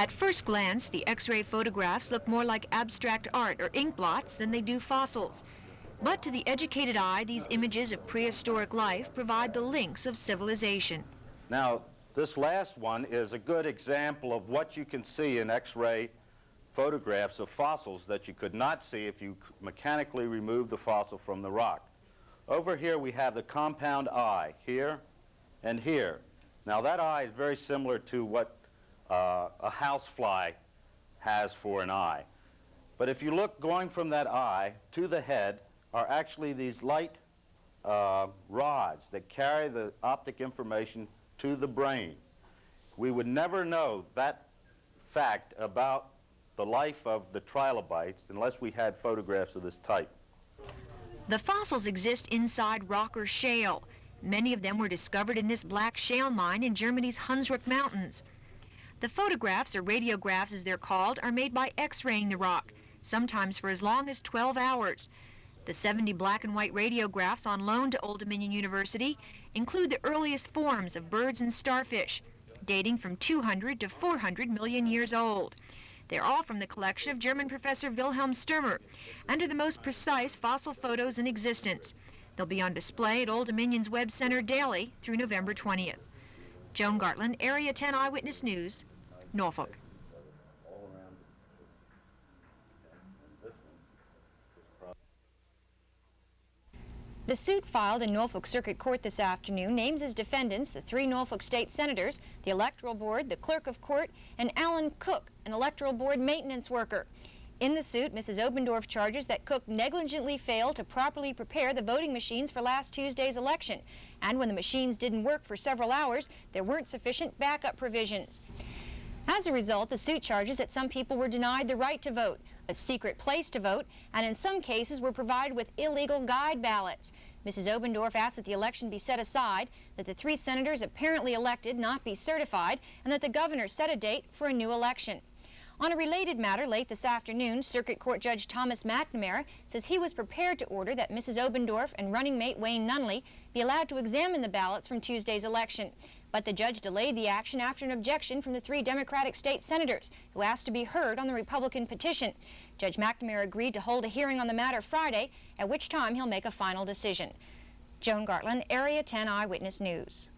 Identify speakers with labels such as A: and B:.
A: At first glance, the X-ray photographs look more like abstract art or ink blots than they do fossils. But to the educated eye, these images of prehistoric life provide the links of civilization.
B: Now, this last one is a good example of what you can see in X-ray photographs of fossils that you could not see if you mechanically remove the fossil from the rock. Over here we have the compound eye, here and here. Now that eye is very similar to what a housefly has for an eye. But if you look going from that eye to the head are actually these light rods that carry the optic information to the brain. We would never know that fact about the life of the trilobites unless we had photographs of this type.
A: The fossils exist inside rock or shale. Many of them were discovered in this black shale mine in Germany's Hunsrück Mountains. The photographs, or radiographs as they're called, are made by X-raying the rock, sometimes for as long as 12 hours. The 70 black and white radiographs on loan to Old Dominion University include the earliest forms of birds and starfish, dating from 200 to 400 million years old. They're all from the collection of German Professor Wilhelm Sturmer and are the most precise fossil photos in existence. They'll be on display at Old Dominion's Webb Center daily through November 20th. Joan Gartland, Area 10 Eyewitness News, Norfolk.
C: The suit filed in Norfolk Circuit Court this afternoon names as defendants the 3 Norfolk State Senators, the Electoral Board, the Clerk of Court, and Alan Cook, an Electoral Board maintenance worker. In the suit, Mrs. Obendorf charges that Cook negligently failed to properly prepare the voting machines for last Tuesday's election, and when the machines didn't work for several hours, there weren't sufficient backup provisions. As a result, the suit charges that some people were denied the right to vote, a secret place to vote, and in some cases were provided with illegal guide ballots. Mrs. Obendorf asked that the election be set aside, that the 3 senators apparently elected not be certified, and that the governor set a date for a new election. On a related matter, late this afternoon, Circuit Court Judge Thomas McNamara says he was prepared to order that Mrs. Obendorf and running mate Wayne Nunley be allowed to examine the ballots from Tuesday's election. But the judge delayed the action after an objection from the 3 Democratic state senators who asked to be heard on the Republican petition. Judge McNamara agreed to hold a hearing on the matter Friday, at which time he'll make a final decision. Joan Gartland, Area 10 Eyewitness News.